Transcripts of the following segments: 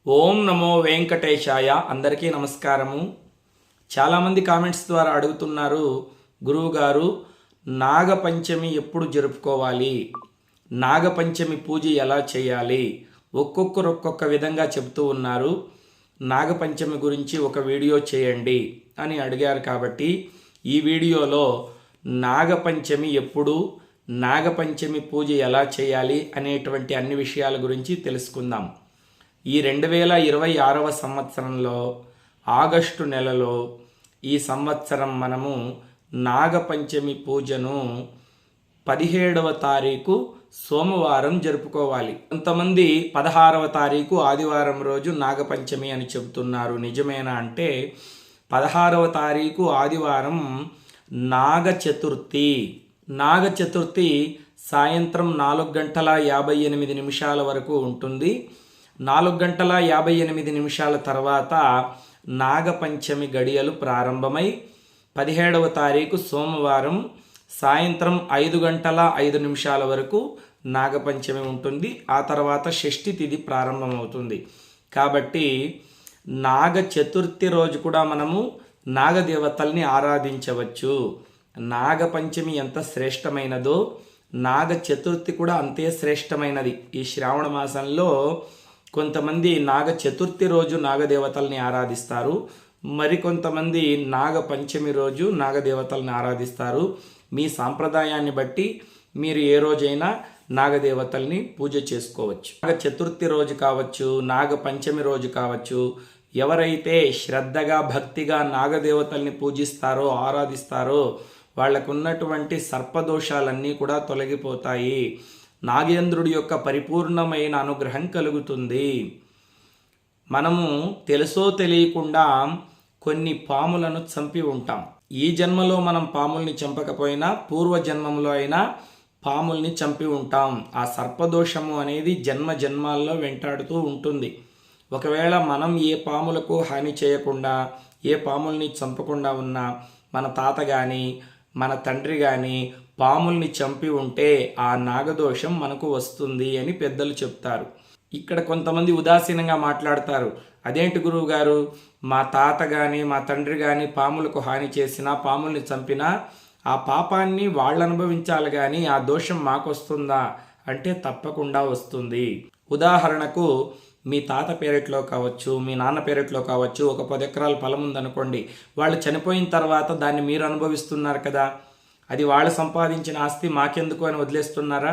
ఓం నమో వెంకటేశాయ. అందరికీ నమస్కారము. చాలామంది కామెంట్స్ ద్వారా అడుగుతున్నారు, గురువుగారు నాగపంచమి ఎప్పుడు జరుపుకోవాలి, నాగపంచమి పూజ ఎలా చేయాలి, ఒక్కొక్కరు ఒక్కొక్క విధంగా చెబుతూ ఉన్నారు. నాగపంచమి గురించి ఒక వీడియో చేయండి అని అడిగారు. కాబట్టి ఈ వీడియోలో నాగపంచమి ఎప్పుడు, నాగపంచమి పూజ ఎలా చేయాలి అనేటువంటి అన్ని విషయాల గురించి తెలుసుకుందాం. ఈ 2026వ సంవత్సరంలో ఆగస్టు నెలలో ఈ సంవత్సరం మనము నాగపంచమి పూజను 17వ తారీఖు సోమవారం జరుపుకోవాలి. కొంతమంది 16వ తారీఖు ఆదివారం రోజు నాగపంచమి అని చెబుతున్నారు. నిజమేనా అంటే 16వ తారీఖు ఆదివారం నాగ చతుర్థి సాయంత్రం 4:58 వరకు ఉంటుంది. 4:58 తర్వాత నాగపంచమి గడియలు ప్రారంభమై 17వ తారీఖు సోమవారం సాయంత్రం 5:05 వరకు నాగపంచమి ఉంటుంది. ఆ తర్వాత షష్ఠి తిథి ప్రారంభమవుతుంది. కాబట్టి నాగ చతుర్థి రోజు కూడా మనము నాగదేవతల్ని ఆరాధించవచ్చు. నాగపంచమి ఎంత శ్రేష్టమైనదో నాగ చతుర్థి కూడా అంతే శ్రేష్టమైనది. ఈ శ్రావణ మాసంలో కొంతమంది నాగ చతుర్థి రోజు నాగదేవతల్ని ఆరాధిస్తారు, మరికొంతమంది నాగపంచమి రోజు నాగదేవతల్ని ఆరాధిస్తారు. మీ సాంప్రదాయాన్ని బట్టి మీరు ఏ రోజైనా నాగదేవతల్ని పూజ చేసుకోవచ్చు. నాగ చతుర్థి రోజు కావచ్చు, నాగపంచమి రోజు కావచ్చు. ఎవరైతే శ్రద్ధగా భక్తిగా నాగదేవతల్ని పూజిస్తారో ఆరాధిస్తారో వాళ్ళకున్నటువంటి సర్పదోషాలన్నీ కూడా తొలగిపోతాయి. నాగేంద్రుడి యొక్క పరిపూర్ణమైన అనుగ్రహం కలుగుతుంది. మనము తెలుసో తెలియకుండా కొన్ని పాములను చంపి ఉంటాం. ఈ జన్మలో మనం పాముల్ని చంపకపోయినా పూర్వజన్మంలో అయినా పాముల్ని చంపి ఉంటాం. ఆ సర్పదోషము అనేది జన్మాల్లో వెంటాడుతూ ఉంటుంది. ఒకవేళ మనం ఏ పాములకు హాని చేయకుండా ఏ పాముల్ని చంపకుండా ఉన్నా మన తాత కానీ మన తండ్రి కానీ పాముల్ని చంపి ఉంటే ఆ నాగదోషం మనకు వస్తుంది అని పెద్దలు చెప్తారు. ఇక్కడ కొంతమంది ఉదాసీనంగా మాట్లాడతారు. అదేంటి గురువు గారు, మా తాత కానీ మా తండ్రి కానీ పాములకు హాని చేసినా పాముల్ని చంపినా ఆ పాపాన్ని వాళ్ళు అనుభవించాలి కానీ ఆ దోషం మాకు వస్తుందా అంటే తప్పకుండా వస్తుంది. ఉదాహరణకు మీ తాత పేరెట్లో కావచ్చు, మీ నాన్న పేరెట్లో కావచ్చు, ఒక 10 ఎకరాల పొలం ఉందనుకోండి. వాళ్ళు చనిపోయిన తర్వాత దాన్ని మీరు అనుభవిస్తున్నారు కదా, అది వాళ్ళు సంపాదించిన ఆస్తి మాకెందుకు అని వదిలేస్తున్నారా?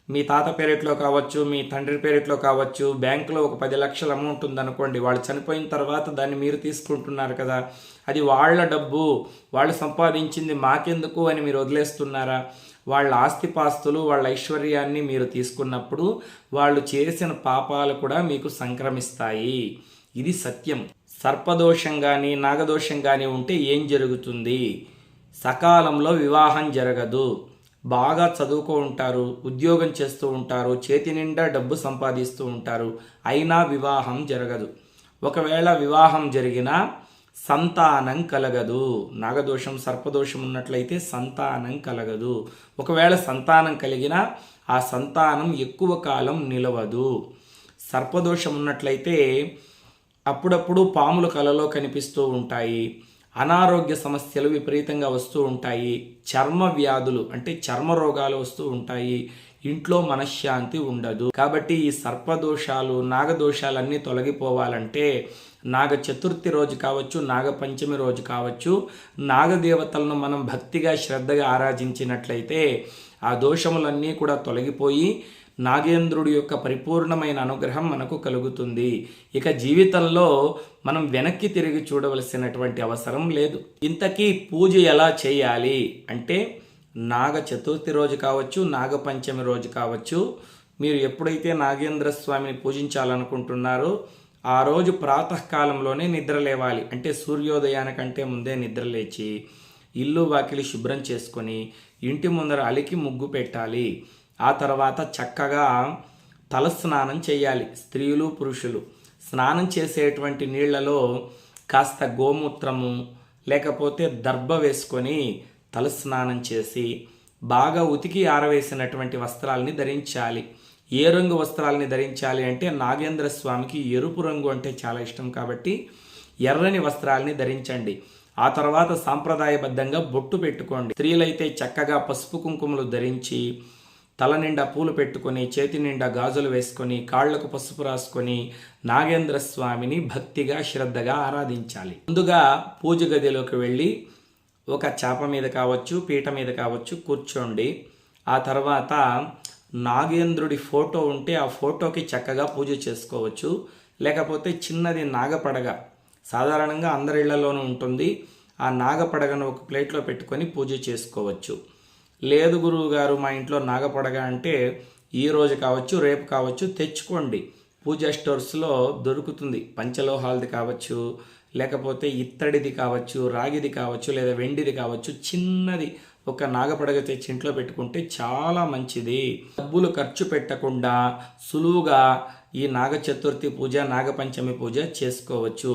మీ తాత పేరెట్లో కావచ్చు, మీ తండ్రి పేరెట్లో కావచ్చు, బ్యాంకులో ఒక 10 లక్షల అమౌంట్ ఉందనుకోండి. వాళ్ళు చనిపోయిన తర్వాత దాన్ని మీరు తీసుకుంటున్నారు కదా, అది వాళ్ళ డబ్బు, వాళ్ళు సంపాదించింది మాకెందుకు అని మీరు వదిలేస్తున్నారా? వాళ్ళ ఆస్తిపాస్తులు వాళ్ళ ఐశ్వర్యాన్ని మీరు తీసుకున్నప్పుడు వాళ్ళు చేసిన పాపాలు కూడా మీకు సంక్రమిస్తాయి. ఇది సత్యం. సర్పదోషం కానీ నాగదోషం కానీ ఉంటే ఏం జరుగుతుంది? సకాలంలో వివాహం జరగదు. బాగా చదువుకో ఉంటారు, ఉద్యోగం చేస్తూ ఉంటారు, చేతి నిండా డబ్బు సంపాదిస్తూ ఉంటారు, అయినా వివాహం జరగదు. ఒకవేళ వివాహం జరిగినా సంతానం కలగదు. నాగదోషం సర్పదోషం ఉన్నట్లయితే సంతానం కలగదు. ఒకవేళ సంతానం కలిగినా ఆ సంతానం ఎక్కువ కాలం నిలవదు. సర్పదోషం ఉన్నట్లయితే అప్పుడప్పుడు పాములు కలలో కనిపిస్తూ ఉంటాయి, అనారోగ్య సమస్యలు విపరీతంగా వస్తూ ఉంటాయి, చర్మ వ్యాధులు అంటే చర్మ రోగాలు వస్తూ ఉంటాయి, ఇంట్లో మనశ్శాంతి ఉండదు. కాబట్టి ఈ సర్పదోషాలు నాగదోషాలన్నీ తొలగిపోవాలంటే నాగ చతుర్థి రోజు కావచ్చు, నాగపంచమి రోజు కావచ్చు, నాగదేవతలను మనం భక్తిగా శ్రద్ధగా ఆరాధించినట్లయితే ఆ దోషములన్నీ కూడా తొలగిపోయి నాగేంద్రుడి యొక్క పరిపూర్ణమైన అనుగ్రహం మనకు కలుగుతుంది. ఇక జీవితంలో మనం వెనక్కి తిరిగి చూడవలసినటువంటి అవసరం లేదు. ఇంతకీ పూజ ఎలా చేయాలి అంటే నాగ చతుర్థి రోజు కావచ్చు, నాగపంచమి రోజు కావచ్చు, మీరు ఎప్పుడైతే నాగేంద్ర స్వామిని పూజించాలనుకుంటున్నారో ఆ రోజు ప్రాతకాలంలోనే నిద్ర లేవాలి. అంటే సూర్యోదయానికంటే ముందే నిద్ర లేచి ఇల్లు వాకిలి శుభ్రం చేసుకొని ఇంటి ముందర అలికి ముగ్గు పెట్టాలి. ఆ తర్వాత చక్కగా తలస్నానం చేయాలి. స్త్రీలు పురుషులు స్నానం చేసేటువంటి నీళ్లలో కాస్త గోమూత్రము లేకపోతే దర్భ వేసుకొని తలస్నానం చేసి బాగా ఉతికి ఆరవేసినటువంటి వస్త్రాలని ధరించాలి. ఏ రంగు వస్త్రాలని ధరించాలి అంటే నాగేంద్ర స్వామికి ఎరుపు రంగు అంటే చాలా ఇష్టం కాబట్టి ఎర్రని వస్త్రాలని ధరించండి. ఆ తర్వాత సాంప్రదాయబద్ధంగా బొట్టు పెట్టుకోండి. స్త్రీలైతే చక్కగా పసుపు కుంకుమలు ధరించి తల నిండా పూలు పెట్టుకొని చేతి నిండా గాజులు వేసుకొని కాళ్లకు పసుపు రాసుకొని నాగేంద్ర స్వామిని భక్తిగా శ్రద్ధగా ఆరాధించాలి. ముందుగా పూజ గదిలోకి వెళ్ళి ఒక చాప మీద కావచ్చు పీట మీద కావచ్చు కూర్చోండి. ఆ తర్వాత నాగేంద్రుడి ఫోటో ఉంటే ఆ ఫోటోకి చక్కగా పూజ చేసుకోవచ్చు. లేకపోతే చిన్నది నాగపడగ సాధారణంగా అందరి ఇళ్లలోనూ ఉంటుంది. ఆ నాగపడగను ఒక ప్లేట్లో పెట్టుకొని పూజ చేసుకోవచ్చు. లేదు గురువు గారు మా ఇంట్లో నాగపడగ అంటే ఈరోజు కావచ్చు రేపు కావచ్చు తెచ్చుకోండి. పూజా స్టోర్స్లో దొరుకుతుంది. పంచలోహాలది కావచ్చు, లేకపోతే ఇత్తడిది కావచ్చు, రాగిది కావచ్చు, లేదా వెండిది కావచ్చు. చిన్నది ఒక నాగపడగ తెచ్చి ఇంట్లో పెట్టుకుంటే చాలా మంచిది. డబ్బులు ఖర్చు పెట్టకుండా సులువుగా ఈ నాగ చతుర్థి పూజ నాగపంచమి పూజ చేసుకోవచ్చు.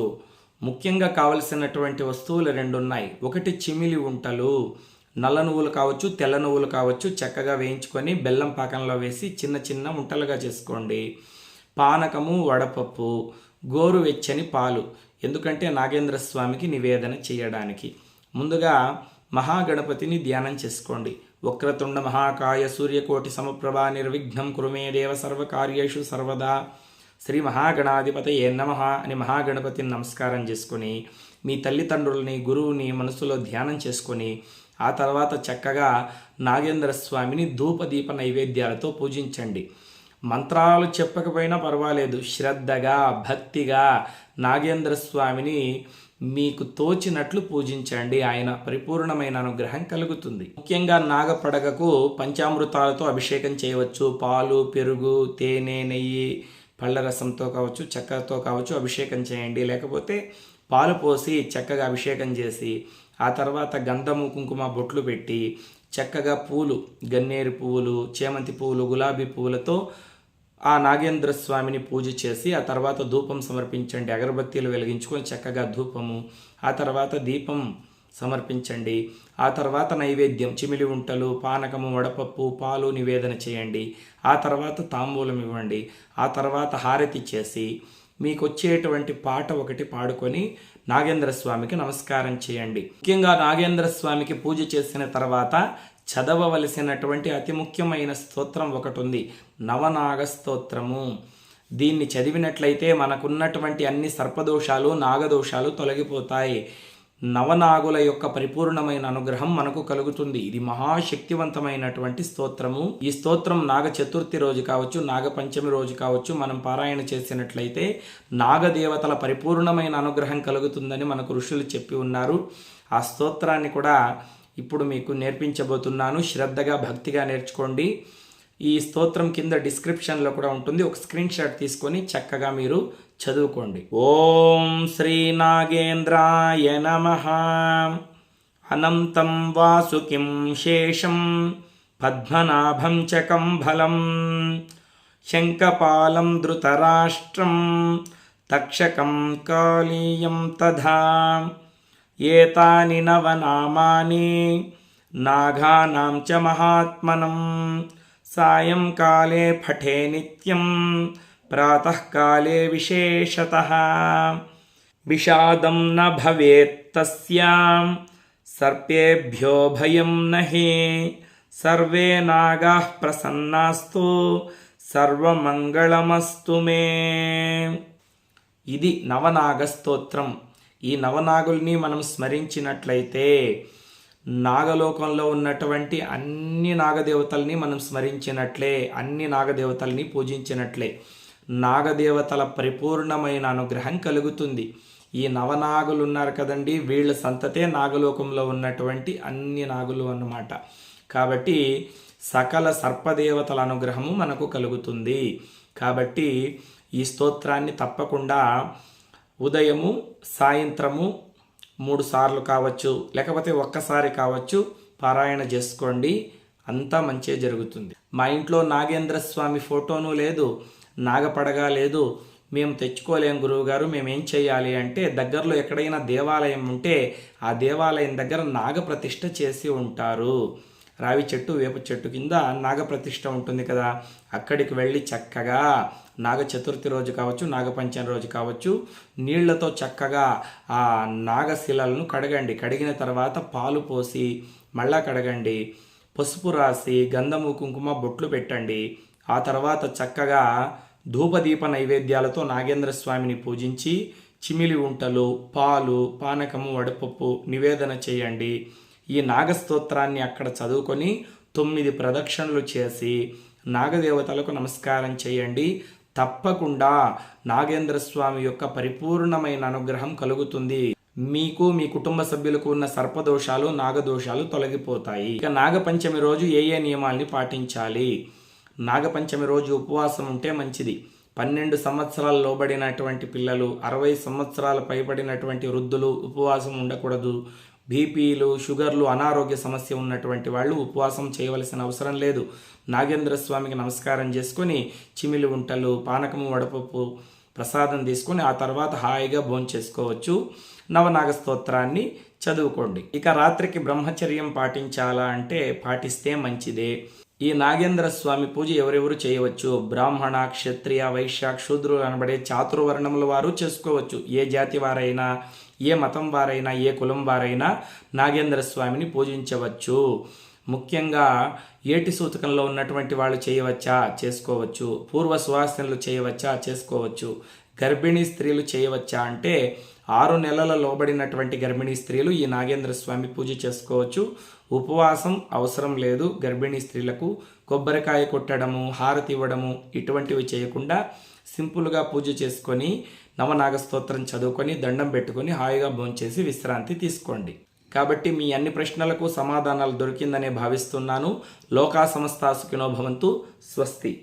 ముఖ్యంగా కావలసినటువంటి వస్తువులు 2 ఉన్నాయి. ఒకటి చిమిలి ఉంటలు, నల్ల నువ్వులు కావచ్చు తెల్ల నువ్వులు కావచ్చు చక్కగా వేయించుకొని బెల్లం పాకంలో వేసి చిన్న చిన్న ఉంటలుగా చేసుకోండి. పానకము, వడపప్పు, గోరువెచ్చని పాలు, ఎందుకంటే నాగేంద్ర స్వామికి నివేదన చేయడానికి. ముందుగా మహాగణపతిని ధ్యానం చేసుకోండి. వక్రతుండ మహాకాయ సూర్యకోటి సమప్రభా నిర్విఘ్నం కురుమే దేవ సర్వకార్యేషు సర్వదా శ్రీ మహాగణాధిపతయే నమః అని మహాగణపతిని నమస్కారం చేసుకొని మీ తల్లిదండ్రులని గురువుని మనసులో ధ్యానం చేసుకొని ఆ తర్వాత చక్కగా నాగేంద్ర స్వామిని ధూపదీప నైవేద్యాలతో పూజించండి. మంత్రాలు చెప్పకపోయినా పర్వాలేదు, శ్రద్ధగా భక్తిగా నాగేంద్ర స్వామిని మీకు తోచినట్లు పూజించండి. ఆయన పరిపూర్ణమైన అనుగ్రహం కలుగుతుంది. ముఖ్యంగా నాగపడగకు పంచామృతాలతో అభిషేకం చేయవచ్చు. పాలు, పెరుగు, తేనె, నెయ్యి, పళ్ళరసంతో కావచ్చు చక్కెరతో కావచ్చు అభిషేకం చేయండి. లేకపోతే పాలు పోసి చక్కగా అభిషేకం చేసి ఆ తర్వాత గంధము కుంకుమ బొట్లు పెట్టి చక్కగా పూలు, గన్నేరు పువ్వులు, చేమంతి పువ్వులు, గులాబీ పువ్వులతో ఆ నాగేంద్ర స్వామిని పూజ చేసి ఆ తర్వాత ధూపం సమర్పించండి. అగరబత్తీలు వెలిగించుకొని చక్కగా ధూపము, ఆ తర్వాత దీపం సమర్పించండి. ఆ తర్వాత నైవేద్యం చిమిలి ఉంటలు, పానకము, వడపప్పు, పాలు నివేదన చేయండి. ఆ తర్వాత తాంబూలం ఇవ్వండి. ఆ తర్వాత హారతి చేసి మీకు వచ్చేటువంటి పాట ఒకటి పాడుకొని నాగేంద్ర స్వామికి నమస్కారం చేయండి. ముఖ్యంగా నాగేంద్ర స్వామికి పూజ చేసిన తర్వాత చదవవలసినటువంటి అతి ముఖ్యమైన స్తోత్రం ఒకటి ఉంది, నవనాగ స్తోత్రము. దీన్ని చదివినట్లయితే మనకున్నటువంటి అన్ని సర్పదోషాలు, నాగదోషాలు తొలగిపోతాయి. నవనాగుల యొక్క పరిపూర్ణమైన అనుగ్రహం మనకు కలుగుతుంది. ఇది మహాశక్తివంతమైనటువంటి స్తోత్రము. ఈ స్తోత్రం నాగ చతుర్థి రోజు కావచ్చు, నాగపంచమి రోజు కావచ్చు మనం పారాయణ చేసినట్లయితే నాగదేవతల పరిపూర్ణమైన అనుగ్రహం కలుగుతుందని మనకు ఋషులు చెప్పి ఉన్నారు. ఆ స్తోత్రాన్ని కూడా ఇప్పుడు మీకు నేర్పించబోతున్నాను. శ్రద్ధగా భక్తిగా నేర్చుకోండి. ఈ స్తోత్రం కింద డిస్క్రిప్షన్లో కూడా ఉంటుంది. ఒక స్క్రీన్ షాట్ తీసుకొని చక్కగా మీరు చదువుకోండి. ఓం శ్రీ నాగేంద్రాయ నమః. అనంతం వాసుకిం శేషం పద్మనాభం చ కంభలం శంఖపాలం ధృతరాష్ట్రం తక్షకం కాళీయం తథా ఏతాని నవనామాని నాగానాం చ మహాత్మనం సాయంకాలే పఠే నిత్యం ప్రాతఃకాలే విశేషతః విషాదం న భవేత్ తస్యాం సర్పేభ్యో భయం నహి సర్వే నాగాః ప్రసన్నాస్తు సర్వమంగళమస్తు మే. ఇది నవనాగ స్తోత్రం. ఈ నవనాగుల్ని మనం స్మరించినట్లయితే నాగలోకంలో ఉన్నటువంటి అన్ని నాగదేవతల్ని మనం స్మరించినట్లే, అన్ని నాగదేవతల్ని పూజించినట్లే. నాగదేవతల పరిపూర్ణమైన అనుగ్రహం కలుగుతుంది. ఈ నవనాగులు ఉన్నారు కదండి, వీళ్ళ సంతతే నాగలోకంలో ఉన్నటువంటి అన్ని నాగులు అన్నమాట. కాబట్టి సకల సర్పదేవతల అనుగ్రహము మనకు కలుగుతుంది. కాబట్టి ఈ స్తోత్రాన్ని తప్పకుండా ఉదయము సాయంత్రము 3 సార్లు కావచ్చు, లేకపోతే ఒక్కసారి కావచ్చు పారాయణ చేసుకోండి. అంతా మంచిగా జరుగుతుంది. మా ఇంట్లో నాగేంద్ర స్వామి ఫోటోను లేదు, నాగపడగా లేదు, మేము తెచ్చుకోలేం గురువుగారు, మేమేం చేయాలి అంటే దగ్గరలో ఎక్కడైనా దేవాలయం ఉంటే ఆ దేవాలయం దగ్గర నాగప్రతిష్ఠ చేసి ఉంటారు. రావి చెట్టు వేప చెట్టు కింద నాగప్రతిష్ఠ ఉంటుంది కదా, అక్కడికి వెళ్ళి చక్కగా నాగ చతుర్థి రోజు కావచ్చు, నాగపంచమి రోజు కావచ్చు, నీళ్లతో చక్కగా ఆ నాగశిలలను కడగండి. కడిగిన తర్వాత పాలు పోసి మళ్ళా కడగండి. పసుపు రాసి గంధము కుంకుమ బొట్లు పెట్టండి. ఆ తర్వాత చక్కగా ధూపదీప నైవేద్యాలతో నాగేంద్ర స్వామిని పూజించి చిమిలి ఉంటలు, పాలు, పానకము, వడపప్పు నివేదన చేయండి. ఈ నాగస్తోత్రాన్ని అక్కడ చదువుకొని 9 ప్రదక్షిణలు చేసి నాగదేవతలకు నమస్కారం చేయండి. తప్పకుండా నాగేంద్ర స్వామి యొక్క పరిపూర్ణమైన అనుగ్రహం కలుగుతుంది. మీకు మీ కుటుంబ సభ్యులకు ఉన్న సర్పదోషాలు, నాగదోషాలు తొలగిపోతాయి. ఇక నాగపంచమి రోజు ఏ నియమాల్ని పాటించాలి? నాగపంచమి రోజు ఉపవాసం ఉంటే మంచిది. 12 సంవత్సరాలు లోబడినటువంటి పిల్లలు, 60 సంవత్సరాలు పైబడినటువంటి వృద్ధులు ఉపవాసం ఉండకూడదు. బీపీలు, షుగర్లు, అనారోగ్య సమస్య ఉన్నటువంటి వాళ్ళు ఉపవాసం చేయవలసిన అవసరం లేదు. నాగేంద్ర స్వామికి నమస్కారం చేసుకొని చిమిలి ఉంటలు, పానకము, వడపప్పు ప్రసాదం తీసుకొని ఆ తర్వాత హాయిగా భోంచేసుకోవచ్చు. నవనాగ స్తోత్రాన్ని చదువుకోండి. ఇక రాత్రికి బ్రహ్మచర్యం పాటించాలా అంటే పాటిస్తే మంచిదే. ఈ నాగేంద్ర స్వామి పూజ ఎవరెవరు చేయవచ్చు? బ్రాహ్మణ, క్షత్రియ, వైశ్య, శూద్రులు అనబడే చాతుర్వర్ణముల వారు చేసుకోవచ్చు. ఏ జాతి వారైనా, ఏ మతం వారైనా, ఏ కులం వారైనా నాగేంద్ర స్వామిని పూజించవచ్చు. ముఖ్యంగా ఏటి సూతకంలో ఉన్నటువంటి వాళ్ళు చేయవచ్చా? చేసుకోవచ్చు. పూర్వ సువాసనలు చేయవచ్చా? చేసుకోవచ్చు. గర్భిణీ స్త్రీలు చేయవచ్చా అంటే 6 నెలల లోబడినటువంటి గర్భిణీ స్త్రీలు ఈ నాగేంద్ర స్వామి పూజ చేసుకోవచ్చు. ఉపవాసం అవసరం లేదు. గర్భిణీ స్త్రీలకు కొబ్బరికాయ కొట్టడము, హారతి ఇవ్వడము ఇటువంటివి చేయకుండా సింపుల్గా పూజ చేసుకొని నవనాగ స్తోత్రం చదువుకొని దండం పెట్టుకొని హాయిగా భోంచేసి విశ్రాంతి తీసుకోండి. కాబట్టి మీ అన్ని ప్రశ్నలకు సమాధానాలు దొరికిందనే భావిస్తున్నాను. లోకా సమస్తా సుఖినో భవంతు. స్వస్తి.